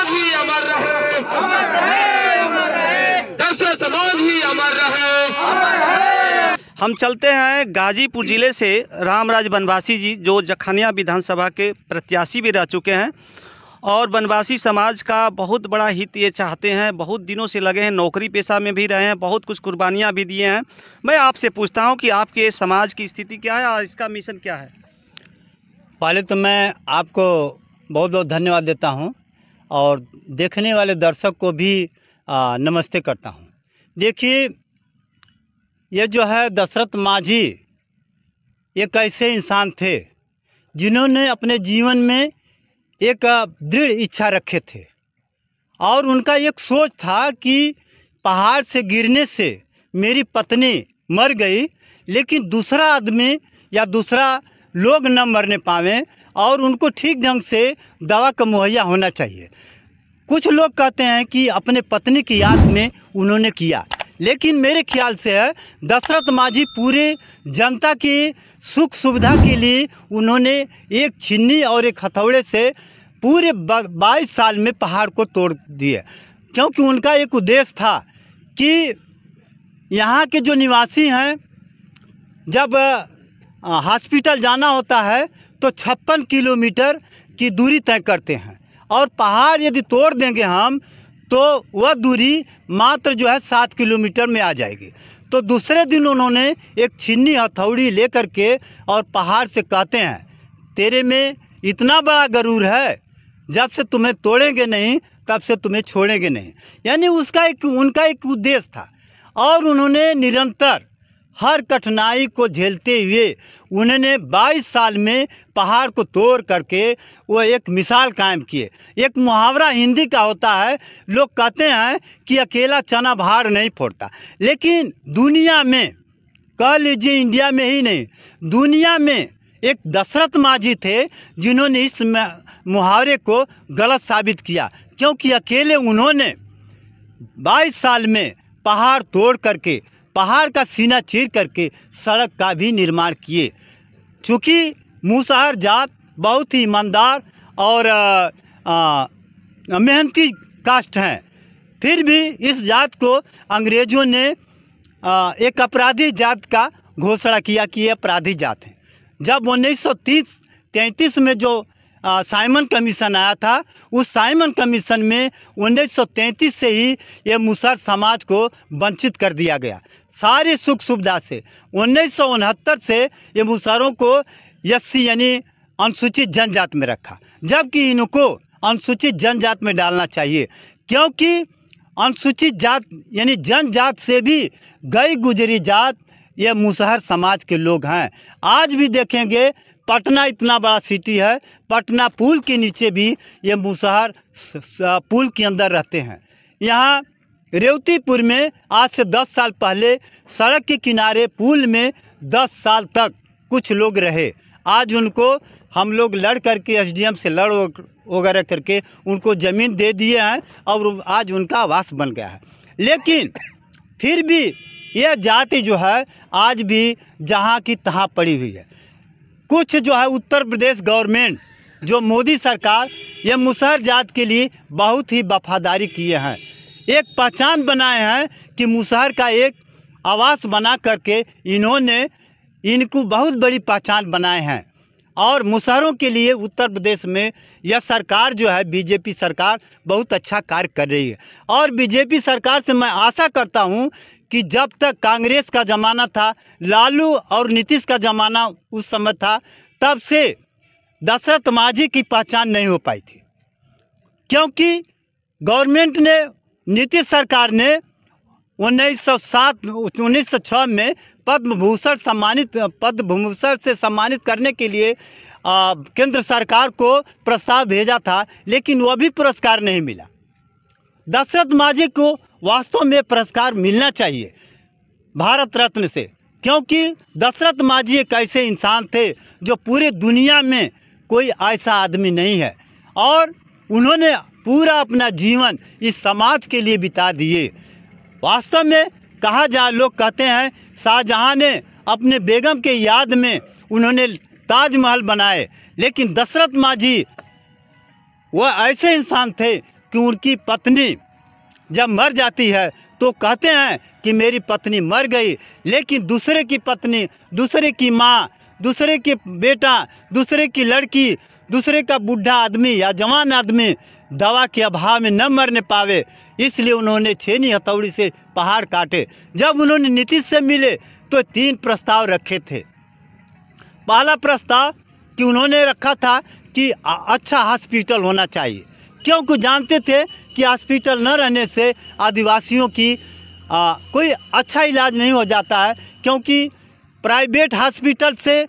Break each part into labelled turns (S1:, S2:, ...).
S1: ही अमर रहे, अमर रहे, अमर रहे, दशरथ मौज ही अमर रहे, अमर रहे।
S2: हम चलते हैं गाजीपुर जिले से रामराज बनवासी जी, जो जखनिया विधानसभा के प्रत्याशी भी रह चुके हैं और बनवासी समाज का बहुत बड़ा हित ये चाहते हैं। बहुत दिनों से लगे हैं, नौकरी पेशा में भी रहे हैं, बहुत कुछ कुर्बानियाँ भी दिए हैं। मैं आपसे पूछता हूँ कि आपके समाज की स्थिति क्या है और इसका मिशन क्या है?
S3: पहले तो मैं आपको बहुत बहुत धन्यवाद देता हूं और देखने वाले दर्शक को भी नमस्ते करता हूं। देखिए, ये जो है दशरथ मांझी एक ऐसे इंसान थे जिन्होंने अपने जीवन में एक दृढ़ इच्छा रखे थे और उनका एक सोच था कि पहाड़ से गिरने से मेरी पत्नी मर गई, लेकिन दूसरा आदमी या दूसरा लोग न मरने पावें और उनको ठीक ढंग से दवा का मुहैया होना चाहिए। कुछ लोग कहते हैं कि अपने पत्नी की याद में उन्होंने किया, लेकिन मेरे ख्याल से है दशरथ मांझी पूरे जनता की सुख सुविधा के लिए उन्होंने एक छिन्नी और एक हथौड़े से पूरे 22 साल में पहाड़ को तोड़ दिए, क्योंकि उनका एक उद्देश्य था कि यहाँ के जो निवासी हैं जब हॉस्पिटल जाना होता है तो 56 किलोमीटर की दूरी तय करते हैं और पहाड़ यदि तोड़ देंगे हम तो वह दूरी मात्र जो है 7 किलोमीटर में आ जाएगी। तो दूसरे दिन उन्होंने एक छिन्नी हथौड़ी लेकर के और पहाड़ से कहते हैं, तेरे में इतना बड़ा गरूर है, जब से तुम्हें तोड़ेंगे नहीं तब से तुम्हें छोड़ेंगे नहीं। यानी उनका एक उद्देश्य था और उन्होंने निरंतर हर कठिनाई को झेलते हुए उन्होंने 22 साल में पहाड़ को तोड़ करके वो एक मिसाल कायम किए। एक मुहावरा हिंदी का होता है, लोग कहते हैं कि अकेला चना भार नहीं फोड़ता, लेकिन दुनिया में, कह लीजिए इंडिया में ही नहीं, दुनिया में एक दशरथ मांझी थे जिन्होंने इस मुहावरे को गलत साबित किया, क्योंकि अकेले उन्होंने 22 साल में पहाड़ तोड़ करके, पहाड़ का सीना चीर करके सड़क का भी निर्माण किए। चूँकि मुसहर जात बहुत ही ईमानदार और मेहनती कास्ट हैं, फिर भी इस जात को अंग्रेज़ों ने एक अपराधी जात का घोषणा किया कि ये अपराधी जात है। जब 1933 में जो साइमन कमीशन आया था, उस साइमन कमीशन में 1933 से ही ये मुसहर समाज को वंचित कर दिया गया सारी सुख सुविधा से। 1969 से ये मुसहरों को एससी यानी अनुसूचित जनजात में रखा, जबकि इनको अनुसूचित जनजात में डालना चाहिए, क्योंकि अनुसूचित जात यानी जनजात से भी गई गुजरी जात ये मुसहर समाज के लोग हैं। आज भी देखेंगे, पटना इतना बड़ा सिटी है, पटना पुल के नीचे भी ये मुसहर पुल के अंदर रहते हैं। यहाँ रेवतीपुर में आज से 10 साल पहले सड़क के किनारे पुल में 10 साल तक कुछ लोग रहे। आज उनको हम लोग लड़ करके एसडीएम से लड़ वगैरह करके उनको ज़मीन दे दिए हैं और आज उनका आवास बन गया है। लेकिन फिर भी यह जाति जो है आज भी जहाँ की तहाँ पड़ी हुई है। कुछ जो है उत्तर प्रदेश गवर्नमेंट, जो मोदी सरकार, ये मुसहर जात के लिए बहुत ही वफादारी किए हैं, एक पहचान बनाए हैं कि मुसहर का एक आवास बना करके इन्होंने इनको बहुत बड़ी पहचान बनाए हैं। और मुसहरों के लिए उत्तर प्रदेश में यह सरकार जो है बीजेपी सरकार बहुत अच्छा कार्य कर रही है। और बीजेपी सरकार से मैं आशा करता हूं कि जब तक कांग्रेस का ज़माना था, लालू और नीतीश का ज़माना उस समय था, तब से दशरथ मांझी की पहचान नहीं हो पाई थी, क्योंकि गवर्नमेंट ने, नीतीश सरकार ने 1906 में पद्म भूषण से सम्मानित करने के लिए केंद्र सरकार को प्रस्ताव भेजा था, लेकिन वह भी पुरस्कार नहीं मिला। दशरथ मांझी को वास्तव में पुरस्कार मिलना चाहिए भारत रत्न से, क्योंकि दशरथ मांझी एक ऐसे इंसान थे जो पूरे दुनिया में कोई ऐसा आदमी नहीं है और उन्होंने पूरा अपना जीवन इस समाज के लिए बिता दिए। वास्तव में कहा जाए, लोग कहते हैं शाहजहां ने अपने बेगम के याद में उन्होंने ताजमहल बनाए, लेकिन दशरथ मांझी वह ऐसे इंसान थे कि उनकी पत्नी जब मर जाती है तो कहते हैं कि मेरी पत्नी मर गई, लेकिन दूसरे की पत्नी, दूसरे की माँ, दूसरे के बेटा, दूसरे की लड़की, दूसरे का बूढ़ा आदमी या जवान आदमी दवा के अभाव में न मरने पावे, इसलिए उन्होंने छेनी हथौड़ी से पहाड़ काटे। जब उन्होंने नीतीश से मिले तो 3 प्रस्ताव रखे थे। पहला प्रस्ताव कि उन्होंने रखा था कि अच्छा हॉस्पिटल होना चाहिए, क्योंकि जानते थे कि हॉस्पिटल न रहने से आदिवासियों की कोई अच्छा इलाज नहीं हो जाता है, क्योंकि प्राइवेट हॉस्पिटल से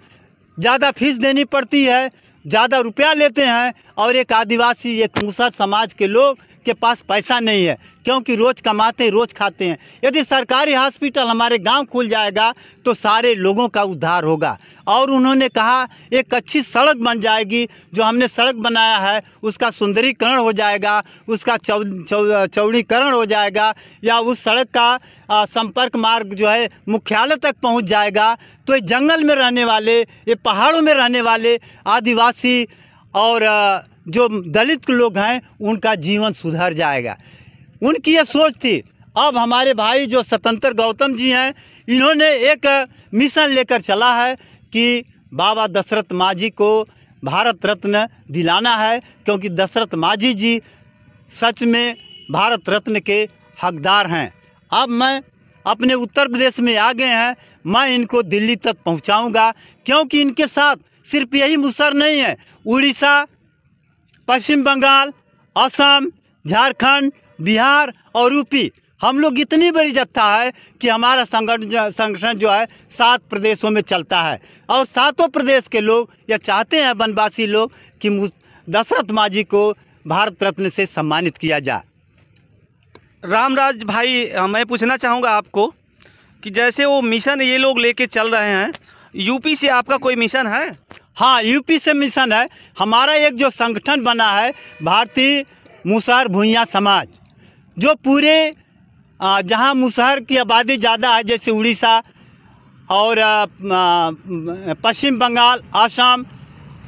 S3: ज़्यादा फीस देनी पड़ती है, ज़्यादा रुपया लेते हैं, और एक आदिवासी, एक मुसहर समाज के लोग के पास पैसा नहीं है, क्योंकि रोज़ कमाते हैं, रोज़ खाते हैं। यदि सरकारी हॉस्पिटल हमारे गांव खुल जाएगा तो सारे लोगों का उद्धार होगा। और उन्होंने कहा एक अच्छी सड़क बन जाएगी, जो हमने सड़क बनाया है उसका सुंदरीकरण हो जाएगा, उसका चौड़ीकरण हो जाएगा, या उस सड़क का संपर्क मार्ग जो है मुख्यालय तक पहुंच जाएगा, तो ये जंगल में रहने वाले, ये पहाड़ों में रहने वाले आदिवासी और जो दलित लोग हैं उनका जीवन सुधर जाएगा। उनकी ये सोच थी। अब हमारे भाई जो स्वतंत्र गौतम जी हैं, इन्होंने एक मिशन लेकर चला है कि बाबा दशरथ मांझी को भारत रत्न दिलाना है, क्योंकि दशरथ मांझी जी सच में भारत रत्न के हकदार हैं। अब मैं अपने उत्तर प्रदेश में आ गए हैं, मैं इनको दिल्ली तक पहुंचाऊंगा, क्योंकि इनके साथ सिर्फ यही मुसहर नहीं है, उड़ीसा, पश्चिम बंगाल, असम, झारखंड, बिहार और यूपी, हम लोग इतनी बड़ी जत्था है कि हमारा संगठन जो है 7 प्रदेशों में चलता है, और 7 प्रदेश के लोग यह चाहते हैं, वनवासी लोग, कि दशरथ मांझी को भारत रत्न से सम्मानित किया जाए।
S2: रामराज भाई, मैं पूछना चाहूँगा आपको कि जैसे वो मिशन ये लोग लेके चल रहे हैं, यूपी से आपका कोई मिशन है?
S3: हाँ, यूपी से मिशन है। हमारा एक जो संगठन बना है भारतीय मुसहर भूइयाँ समाज, जो पूरे जहाँ मुसहर की आबादी ज़्यादा है, जैसे उड़ीसा और पश्चिम बंगाल, असम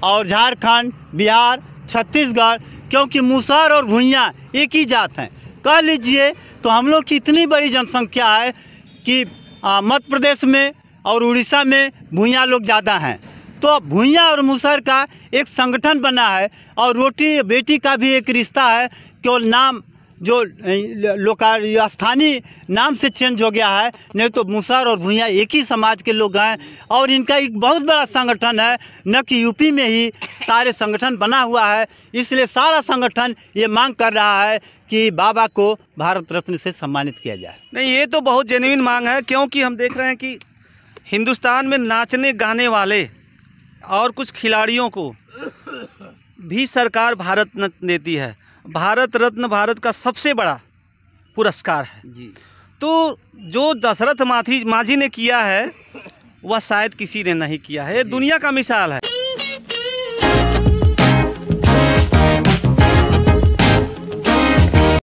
S3: और झारखंड, बिहार, छत्तीसगढ़, क्योंकि मुसहर और भूइयाँ एक ही जात हैं, कह लीजिए। तो हम लोग की इतनी बड़ी जनसंख्या है कि मध्य प्रदेश में और उड़ीसा में भूइयाँ लोग ज़्यादा हैं, तो भूइयाँ और मुसहर का एक संगठन बना है। और रोटी बेटी का भी एक रिश्ता है, केवल नाम जो स्थानीय नाम से चेंज हो गया है, नहीं तो मुसहर और भूइयाँ एक ही समाज के लोग हैं। और इनका एक बहुत बड़ा संगठन है, न कि यूपी में ही सारे संगठन बना हुआ है, इसलिए सारा संगठन ये मांग कर रहा है कि बाबा को भारत रत्न से सम्मानित किया जाए।
S2: नहीं, ये तो बहुत जेन्युइन मांग है, क्योंकि हम देख रहे हैं कि हिंदुस्तान में नाचने गाने वाले और कुछ खिलाड़ियों को भी सरकार भारत रत्न देती है। भारत रत्न भारत का सबसे बड़ा पुरस्कार है जी। तो जो दशरथ मांझी ने किया है वह शायद किसी ने नहीं किया है, दुनिया का मिसाल है।